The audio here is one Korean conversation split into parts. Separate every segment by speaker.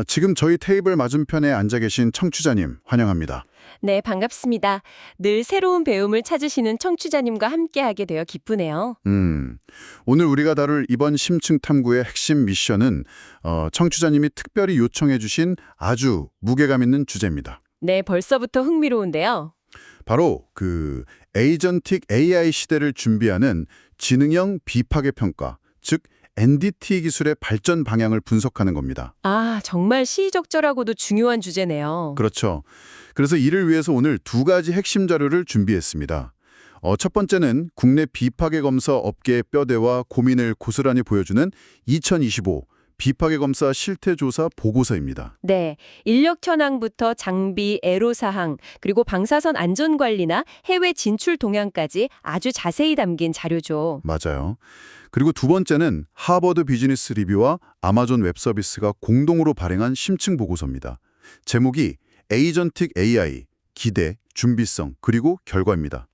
Speaker 1: 지금 저희 테이블 맞은편에 앉아 계신 청취자님 환영합니다.
Speaker 2: 네, 반갑습니다. 늘 새로운 배움을 찾으시는 청취자님과 함께하게 되어 기쁘네요.
Speaker 1: 오늘 우리가 다룰 이번 심층 탐구의 핵심 미션은 청취자님이 특별히 요청해 주신 아주 무게감 있는 주제입니다.
Speaker 2: 네, 벌써부터 흥미로운데요.
Speaker 1: 바로 그 에이전틱 AI 시대를 준비하는 지능형 비파괴 평가, 즉 NDT 기술의 발전 방향을 분석하는 겁니다.
Speaker 2: 아, 정말 시의적절하고도 중요한 주제네요.
Speaker 1: 그렇죠. 그래서 이를 위해서 오늘 두 가지 핵심 자료를 준비했습니다. 첫 번째는 국내 비파괴 검사 업계의 뼈대와 고민을 고스란히 보여주는 2025 비파괴 검사 실태조사 보고서입니다.
Speaker 2: 네, 인력 현황부터 장비, 애로사항, 그리고 방사선 안전관리나 해외 진출 동향까지 아주 자세히 담긴 자료죠.
Speaker 1: 맞아요. 그리고 두 번째는 하버드 비즈니스 리뷰와 아마존 웹서비스가 공동으로 발행한 심층 보고서입니다. 제목이 에이전틱 AI, 기대, 준비성, 그리고 결과입니다.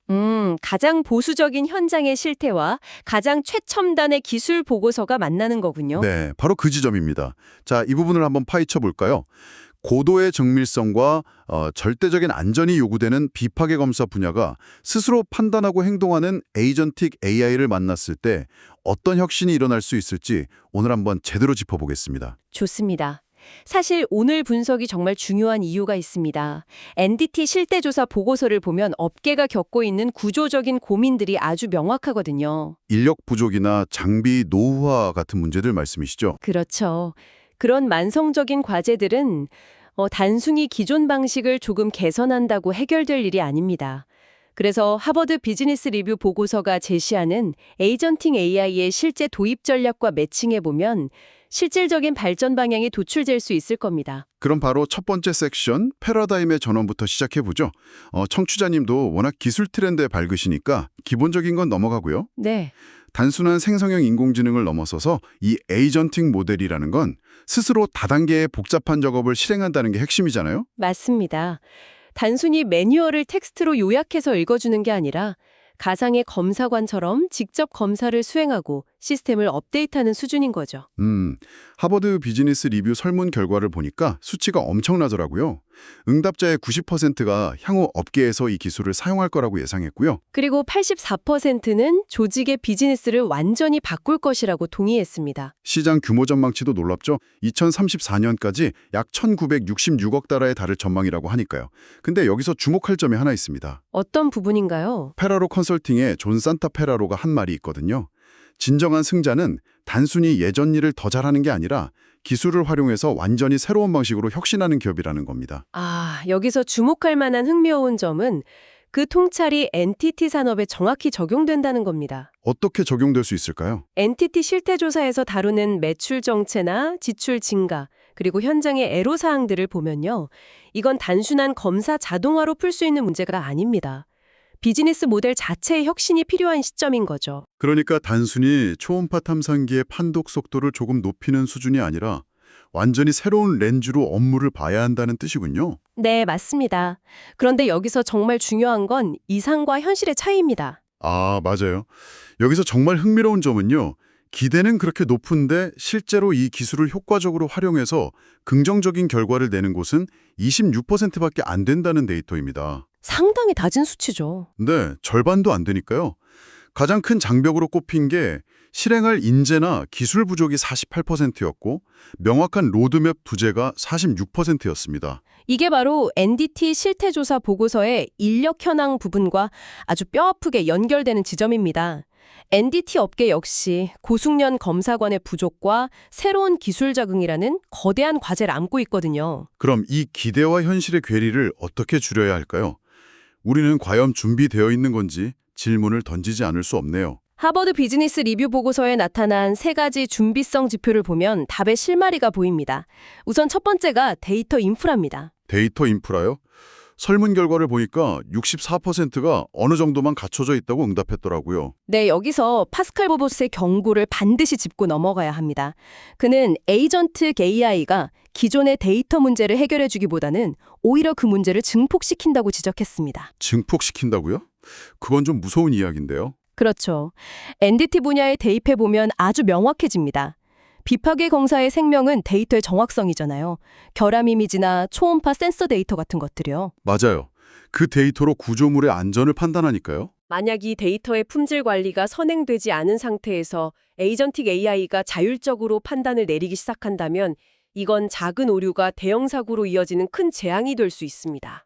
Speaker 2: 가장 보수적인 현장의 실태와 가장 최첨단의 기술 보고서가 만나는 거군요.
Speaker 1: 네, 바로 그 지점입니다. 자, 이 부분을 한번 파헤쳐 볼까요? 고도의 정밀성과 절대적인 안전이 요구되는 비파괴 검사 분야가 스스로 판단하고 행동하는 에이전틱 AI를 만났을 때 어떤 혁신이 일어날 수 있을지 오늘 한번 제대로 짚어보겠습니다.
Speaker 2: 좋습니다. 사실 오늘 분석이 정말 중요한 이유가 있습니다. NDT 실태조사 보고서를 보면 업계가 겪고 있는 구조적인 고민들이 아주 명확하거든요.
Speaker 1: 인력 부족이나 장비 노후화 같은 문제들 말씀이시죠?
Speaker 2: 그렇죠. 그런 만성적인 과제들은 단순히 기존 방식을 조금 개선한다고 해결될 일이 아닙니다. 그래서 하버드 비즈니스 리뷰 보고서가 제시하는 에이전팅 AI의 실제 도입 전략과 매칭해보면 실질적인 발전 방향이 도출될 수 있을 겁니다.
Speaker 1: 그럼 바로 첫 번째 섹션 패러다임의 전환부터 시작해보죠. 청취자님도 워낙 기술 트렌드에 밝으시니까 기본적인 건 넘어가고요.
Speaker 2: 네.
Speaker 1: 단순한 생성형 인공지능을 넘어서서 이 에이전팅 모델이라는 건 스스로 다단계의 복잡한 작업을 실행한다는 게 핵심이잖아요.
Speaker 2: 맞습니다. 단순히 매뉴얼을 텍스트로 요약해서 읽어주는 게 아니라 가상의 검사관처럼 직접 검사를 수행하고 시스템을 업데이트하는 수준인 거죠.
Speaker 1: 하버드 비즈니스 리뷰 설문 결과를 보니까 수치가 엄청나더라고요. 응답자의 90%가 향후 업계에서 이 기술을 사용할 거라고 예상했고요.
Speaker 2: 그리고 84%는 조직의 비즈니스를 완전히 바꿀 것이라고 동의했습니다.
Speaker 1: 시장 규모 전망치도 놀랍죠. 2034년까지 약 1966억 달러에 달할 전망이라고 하니까요. 근데 여기서 주목할 점이 하나 있습니다.
Speaker 2: 어떤 부분인가요?
Speaker 1: 페라로 컨설팅의 존 산타 페라로가 한 말이 있거든요. 진정한 승자는 단순히 예전 일을 더 잘하는 게 아니라 기술을 활용해서 완전히 새로운 방식으로 혁신하는 기업이라는 겁니다.
Speaker 2: 아, 여기서 주목할 만한 흥미로운 점은 그 통찰이 NTT 산업에 정확히 적용된다는 겁니다.
Speaker 1: 어떻게 적용될 수 있을까요?
Speaker 2: NTT 실태조사에서 다루는 매출 정체나 지출 증가, 그리고 현장의 애로사항들을 보면요. 이건 단순한 검사 자동화로 풀 수 있는 문제가 아닙니다. 비즈니스 모델 자체의 혁신이 필요한 시점인 거죠.
Speaker 1: 그러니까 단순히 초음파 탐산기의 판독 속도를 조금 높이는 수준이 아니라 완전히 새로운 렌즈로 업무를 봐야 한다는 뜻이군요.
Speaker 2: 네, 맞습니다. 그런데 여기서 정말 중요한 건 이상과 현실의 차이입니다.
Speaker 1: 아, 맞아요. 여기서 정말 흥미로운 점은요. 기대는 그렇게 높은데 실제로 이 기술을 효과적으로 활용해서 긍정적인 결과를 내는 곳은 26%밖에 안 된다는 데이터입니다.
Speaker 2: 상당히 낮은 수치죠.
Speaker 1: 네, 절반도 안 되니까요. 가장 큰 장벽으로 꼽힌 게 실행할 인재나 기술 부족이 48%였고 명확한 로드맵 부재가 46%였습니다.
Speaker 2: 이게 바로 NDT 실태조사 보고서의 인력 현황 부분과 아주 뼈아프게 연결되는 지점입니다. NDT 업계 역시 고숙련 검사관의 부족과 새로운 기술 적응이라는 거대한 과제를 안고 있거든요.
Speaker 1: 그럼 이 기대와 현실의 괴리를 어떻게 줄여야 할까요? 우리는 과연 준비되어 있는 건지 질문을 던지지 않을 수 없네요.
Speaker 2: 하버드 비즈니스 리뷰 보고서에 나타난 세 가지 준비성 지표를 보면 답의 실마리가 보입니다. 우선 첫 번째가 데이터 인프라입니다.
Speaker 1: 데이터 인프라요? 설문 결과를 보니까 64%가 어느 정도만 갖춰져 있다고 응답했더라고요.
Speaker 2: 네, 여기서 파스칼 보보스의 경고를 반드시 짚고 넘어가야 합니다. 그는 에이전틱 AI가 기존의 데이터 문제를 해결해주기보다는 오히려 그 문제를 증폭시킨다고 지적했습니다.
Speaker 1: 증폭시킨다고요? 그건 좀 무서운 이야기인데요.
Speaker 2: 그렇죠. NDT 분야에 대입해보면 아주 명확해집니다. 비파괴 검사의 생명은 데이터의 정확성이잖아요. 결함 이미지나 초음파 센서 데이터 같은 것들이요.
Speaker 1: 맞아요. 그 데이터로 구조물의 안전을 판단하니까요.
Speaker 2: 만약 이 데이터의 품질 관리가 선행되지 않은 상태에서 에이전틱 AI가 자율적으로 판단을 내리기 시작한다면 이건 작은 오류가 대형 사고로 이어지는 큰 재앙이 될 수 있습니다.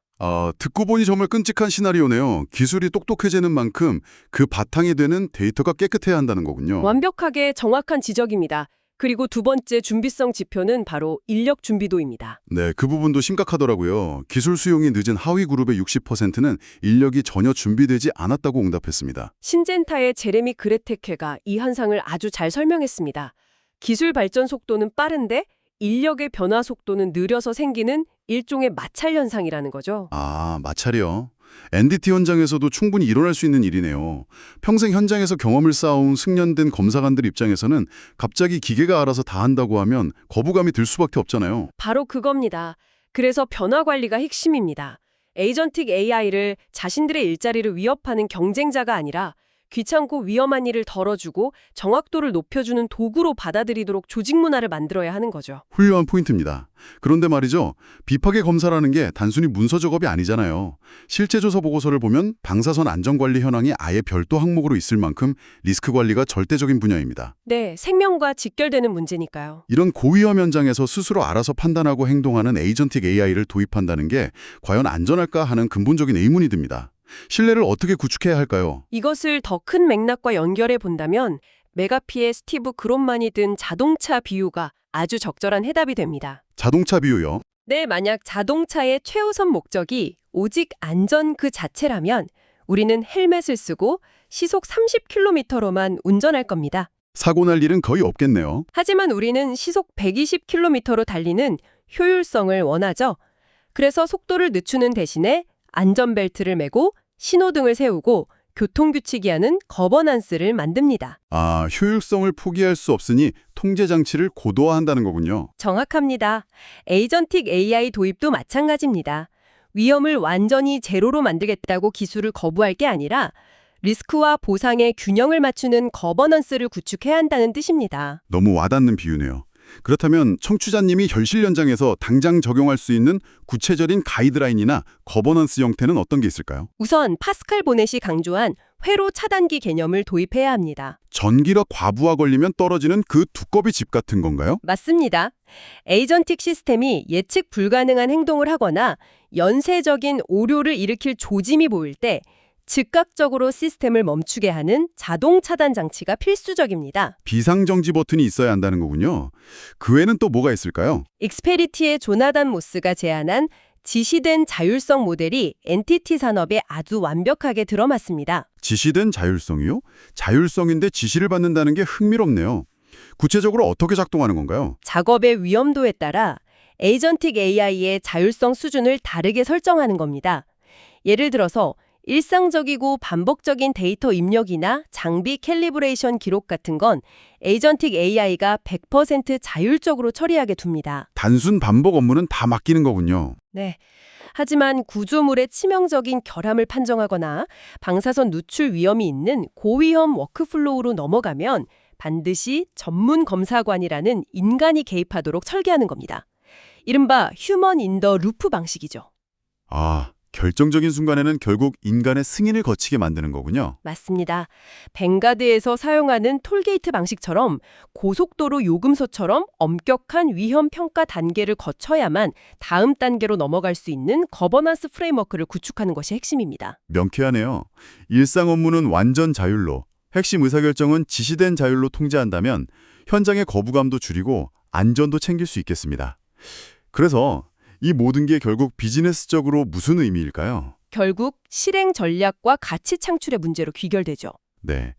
Speaker 1: 듣고 보니 정말 끔찍한 시나리오네요. 기술이 똑똑해지는 만큼 그 바탕이 되는 데이터가 깨끗해야 한다는 거군요.
Speaker 2: 완벽하게 정확한 지적입니다. 그리고 두 번째 준비성 지표는 바로 인력 준비도입니다.
Speaker 1: 네, 그 부분도 심각하더라고요. 기술 수용이 늦은 하위 그룹의 60%는 인력이 전혀 준비되지 않았다고 응답했습니다.
Speaker 2: 신젠타의 제레미 그레테케가 이 현상을 아주 잘 설명했습니다. 기술 발전 속도는 빠른데 인력의 변화 속도는 느려서 생기는 일종의 마찰 현상이라는 거죠.
Speaker 1: 마찰이요. NDT 현장에서도 충분히 일어날 수 있는 일이네요. 평생 현장에서 경험을 쌓아온 숙련된 검사관들 입장에서는 갑자기 기계가 알아서 다 한다고 하면 거부감이 들 수밖에 없잖아요.
Speaker 2: 바로 그겁니다. 그래서 변화 관리가 핵심입니다. 에이전틱 AI를 자신들의 일자리를 위협하는 경쟁자가 아니라 귀찮고 위험한 일을 덜어주고 정확도를 높여주는 도구로 받아들이도록 조직 문화를 만들어야 하는 거죠.
Speaker 1: 훌륭한 포인트입니다. 그런데 말이죠. 비파괴 검사라는 게 단순히 문서 작업이 아니잖아요. 실제 조사 보고서를 보면 방사선 안전관리 현황이 아예 별도 항목으로 있을 만큼 리스크 관리가 절대적인 분야입니다.
Speaker 2: 네, 생명과 직결되는 문제니까요.
Speaker 1: 이런 고위험 현장에서 스스로 알아서 판단하고 행동하는 에이전틱 AI를 도입한다는 게 과연 안전할까 하는 근본적인 의문이 듭니다. 신뢰를 어떻게 구축해야 할까요?
Speaker 2: 이것을 더 큰 맥락과 연결해 본다면 메가피의 스티브 그롬만이 든 자동차 비유가 아주 적절한 해답이 됩니다.
Speaker 1: 자동차 비유요.
Speaker 2: 네, 만약 자동차의 최우선 목적이 오직 안전 그 자체라면 우리는 헬멧을 쓰고 시속 30km로만 운전할 겁니다.
Speaker 1: 사고 날 일은 거의 없겠네요.
Speaker 2: 하지만 우리는 시속 120km로 달리는 효율성을 원하죠. 그래서 속도를 늦추는 대신에 안전벨트를 매고 신호등을 세우고 교통규칙이 하는 거버넌스를 만듭니다.
Speaker 1: 효율성을 포기할 수 없으니 통제 장치를 고도화한다는 거군요.
Speaker 2: 정확합니다. 에이전틱 AI 도입도 마찬가지입니다. 위험을 완전히 제로로 만들겠다고 기술을 거부할 게 아니라 리스크와 보상의 균형을 맞추는 거버넌스를 구축해야 한다는 뜻입니다.
Speaker 1: 너무 와닿는 비유네요. 그렇다면 청취자님이 현실 현장에서 당장 적용할 수 있는 구체적인 가이드라인이나 거버넌스 형태는 어떤 게 있을까요?
Speaker 2: 우선 파스칼 보넷이 강조한 회로 차단기 개념을 도입해야 합니다.
Speaker 1: 전기력 과부하 걸리면 떨어지는 그 두꺼비 집 같은 건가요?
Speaker 2: 맞습니다. 에이전틱 시스템이 예측 불가능한 행동을 하거나 연쇄적인 오류를 일으킬 조짐이 보일 때 즉각적으로 시스템을 멈추게 하는 자동 차단 장치가 필수적입니다.
Speaker 1: 비상정지 버튼이 있어야 한다는 거군요. 그 외에는 또 뭐가 있을까요?
Speaker 2: 익스페리티의 조나단 모스가 제안한 지시된 자율성 모델이 엔티티 산업에 아주 완벽하게 들어맞습니다.
Speaker 1: 지시된 자율성이요? 자율성인데 지시를 받는다는 게 흥미롭네요. 구체적으로 어떻게 작동하는 건가요?
Speaker 2: 작업의 위험도에 따라 에이전틱 AI의 자율성 수준을 다르게 설정하는 겁니다. 예를 들어서 일상적이고 반복적인 데이터 입력이나 장비 캘리브레이션 기록 같은 건 에이전틱 AI가 100% 자율적으로 처리하게 둡니다.
Speaker 1: 단순 반복 업무는 다 맡기는 거군요.
Speaker 2: 네. 하지만 구조물의 치명적인 결함을 판정하거나 방사선 누출 위험이 있는 고위험 워크플로우로 넘어가면 반드시 전문 검사관이라는 인간이 개입하도록 설계하는 겁니다. 이른바 휴먼 인 더 루프 방식이죠.
Speaker 1: 결정적인 순간에는 결국 인간의 승인을 거치게 만드는 거군요.
Speaker 2: 맞습니다. 벵가드에서 사용하는 톨게이트 방식처럼 고속도로 요금소처럼 엄격한 위험 평가 단계를 거쳐야만 다음 단계로 넘어갈 수 있는 거버넌스 프레임워크를 구축하는 것이 핵심입니다.
Speaker 1: 명쾌하네요. 일상 업무는 완전 자율로, 핵심 의사결정은 지시된 자율로 통제한다면 현장의 거부감도 줄이고 안전도 챙길 수 있겠습니다. 그래서 이 모든 게 결국 비즈니스적으로 무슨 의미일까요?
Speaker 2: 결국 실행 전략과 가치 창출의 문제로 귀결되죠.
Speaker 1: 네.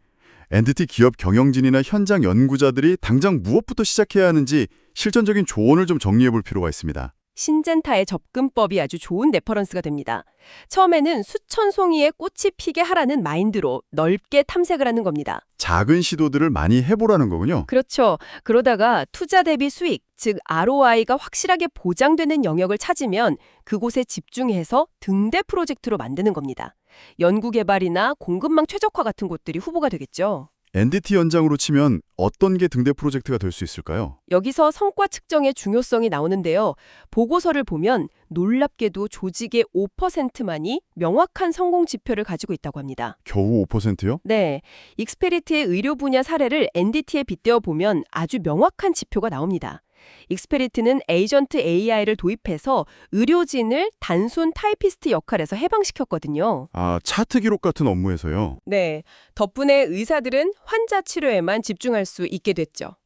Speaker 1: 엔티티 기업 경영진이나 현장 연구자들이 당장 무엇부터 시작해야 하는지 실전적인 조언을 좀 정리해 볼 필요가 있습니다.
Speaker 2: 신젠타의 접근법이 아주 좋은 레퍼런스가 됩니다. 처음에는 수천 송이의 꽃이 피게 하라는 마인드로 넓게 탐색을 하는 겁니다.
Speaker 1: 작은 시도들을 많이 해보라는 거군요.
Speaker 2: 그렇죠. 그러다가 투자 대비 수익, 즉 ROI가 확실하게 보장되는 영역을 찾으면 그곳에 집중해서 등대 프로젝트로 만드는 겁니다. 연구개발이나 공급망 최적화 같은 곳들이 후보가 되겠죠.
Speaker 1: NDT 연장으로 치면 어떤 게 등대 프로젝트가 될 수 있을까요?
Speaker 2: 여기서 성과 측정의 중요성이 나오는데요. 보고서를 보면 놀랍게도 조직의 5%만이 명확한 성공 지표를 가지고 있다고 합니다.
Speaker 1: 겨우 5%요?
Speaker 2: 네, 익스페리트의 의료 분야 사례를 NDT에 빗대어 보면 아주 명확한 지표가 나옵니다. 익스페리트는 에이전트 AI를 도입해서 의료진을 단순 타이피스트 역할에서 해방시켰거든요.
Speaker 1: 아, 차트 기록 같은 업무에서요?
Speaker 2: 네, 덕분에 의사들은 환자 치료에만 집중할 수 있게 됐죠.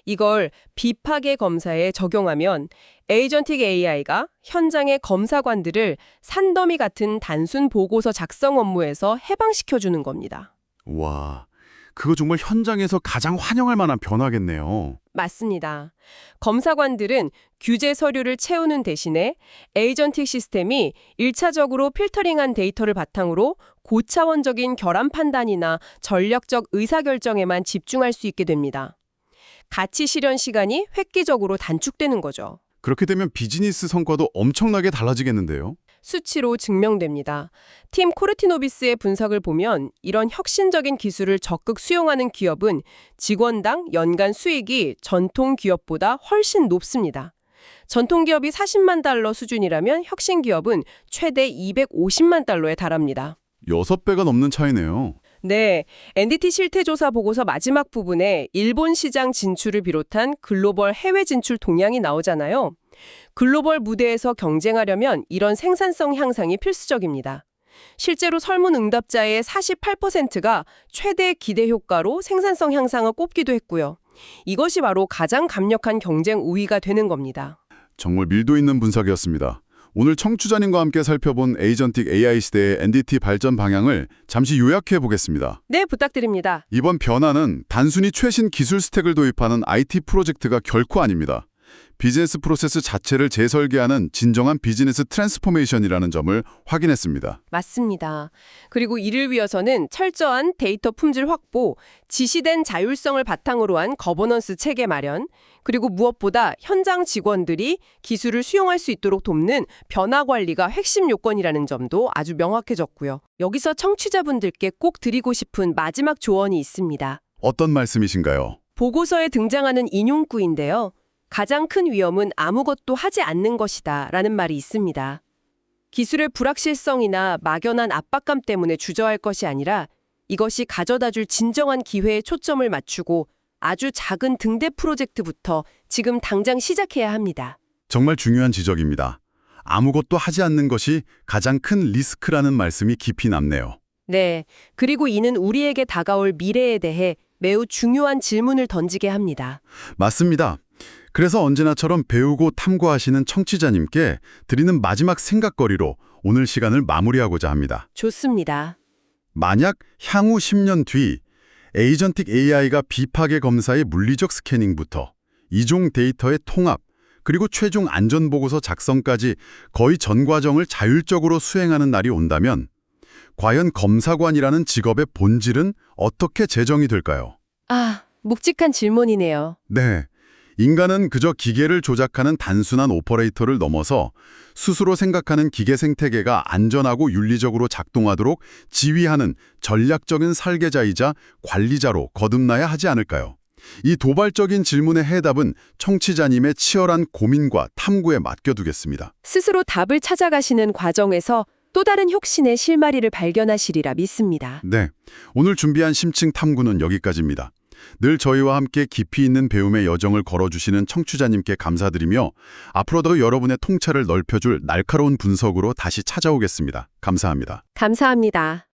Speaker 2: 이걸 비파괴 검사에 적용하면 에이전틱 AI가 현장의 검사관들을 산더미 같은 단순 보고서 작성 업무에서 해방시켜주는 겁니다.
Speaker 1: 와, 그거 정말 현장에서 가장 환영할 만한 변화겠네요.
Speaker 2: 맞습니다. 검사관들은 규제 서류를 채우는 대신에 에이전틱 시스템이 1차적으로 필터링한 데이터를 바탕으로 고차원적인 결함 판단이나 전략적 의사결정에만 집중할 수 있게 됩니다. 가치 실현 시간이 획기적으로 단축되는 거죠.
Speaker 1: 그렇게 되면 비즈니스 성과도 엄청나게 달라지겠는데요?
Speaker 2: 수치로 증명됩니다. 팀 코르티노비스의 분석을 보면 이런 혁신적인 기술을 적극 수용하는 기업은 직원당 연간 수익이 전통 기업보다 훨씬 높습니다. 전통 기업이 40만 달러 수준이라면 혁신 기업은 최대 250만 달러에 달합니다.
Speaker 1: 6배가 넘는 차이네요.
Speaker 2: 네, NDT 실태조사 보고서 마지막 부분에 일본 시장 진출을 비롯한 글로벌 해외 진출 동향이 나오잖아요. 글로벌 무대에서 경쟁하려면 이런 생산성 향상이 필수적입니다. 실제로 설문 응답자의 48%가 최대 기대 효과로 생산성 향상을 꼽기도 했고요. 이것이 바로 가장 강력한 경쟁 우위가 되는 겁니다.
Speaker 1: 정말 밀도 있는 분석이었습니다. 오늘 청취자님과 함께 살펴본 에이전틱 AI 시대의 NDT 발전 방향을 잠시 요약해 보겠습니다.
Speaker 2: 네, 부탁드립니다.
Speaker 1: 이번 변화는 단순히 최신 기술 스택을 도입하는 IT 프로젝트가 결코 아닙니다. 비즈니스 프로세스 자체를 재설계하는 진정한 비즈니스 트랜스포메이션이라는 점을 확인했습니다.
Speaker 2: 맞습니다. 그리고 이를 위해서는 철저한 데이터 품질 확보, 지시된 자율성을 바탕으로 한 거버넌스 체계 마련, 그리고 무엇보다 현장 직원들이 기술을 수용할 수 있도록 돕는 변화 관리가 핵심 요건이라는 점도 아주 명확해졌고요. 여기서 청취자분들께 꼭 드리고 싶은 마지막 조언이 있습니다.
Speaker 1: 어떤 말씀이신가요?
Speaker 2: 보고서에 등장하는 인용구인데요. 가장 큰 위험은 아무것도 하지 않는 것이다 라는 말이 있습니다. 기술의 불확실성이나 막연한 압박감 때문에 주저할 것이 아니라 이것이 가져다줄 진정한 기회에 초점을 맞추고 아주 작은 등대 프로젝트부터 지금 당장 시작해야 합니다.
Speaker 1: 정말 중요한 지적입니다. 아무것도 하지 않는 것이 가장 큰 리스크라는 말씀이 깊이 남네요.
Speaker 2: 네, 그리고 이는 우리에게 다가올 미래에 대해 매우 중요한 질문을 던지게 합니다.
Speaker 1: 맞습니다. 그래서 언제나처럼 배우고 탐구하시는 청취자님께 드리는 마지막 생각거리로 오늘 시간을 마무리하고자 합니다.
Speaker 2: 좋습니다.
Speaker 1: 만약 향후 10년 뒤 에이전틱 AI가 비파괴 검사의 물리적 스캐닝부터 이종 데이터의 통합, 그리고 최종 안전보고서 작성까지 거의 전 과정을 자율적으로 수행하는 날이 온다면 과연 검사관이라는 직업의 본질은 어떻게 재정이 될까요?
Speaker 2: 아, 묵직한 질문이네요.
Speaker 1: 네. 인간은 그저 기계를 조작하는 단순한 오퍼레이터를 넘어서 스스로 생각하는 기계 생태계가 안전하고 윤리적으로 작동하도록 지휘하는 전략적인 설계자이자 관리자로 거듭나야 하지 않을까요? 이 도발적인 질문의 해답은 청취자님의 치열한 고민과 탐구에 맡겨두겠습니다.
Speaker 2: 스스로 답을 찾아가시는 과정에서 또 다른 혁신의 실마리를 발견하시리라 믿습니다.
Speaker 1: 네, 오늘 준비한 심층 탐구는 여기까지입니다. 늘 저희와 함께 깊이 있는 배움의 여정을 걸어주시는 청취자님께 감사드리며 앞으로도 여러분의 통찰을 넓혀줄 날카로운 분석으로 다시 찾아오겠습니다. 감사합니다.
Speaker 2: 감사합니다.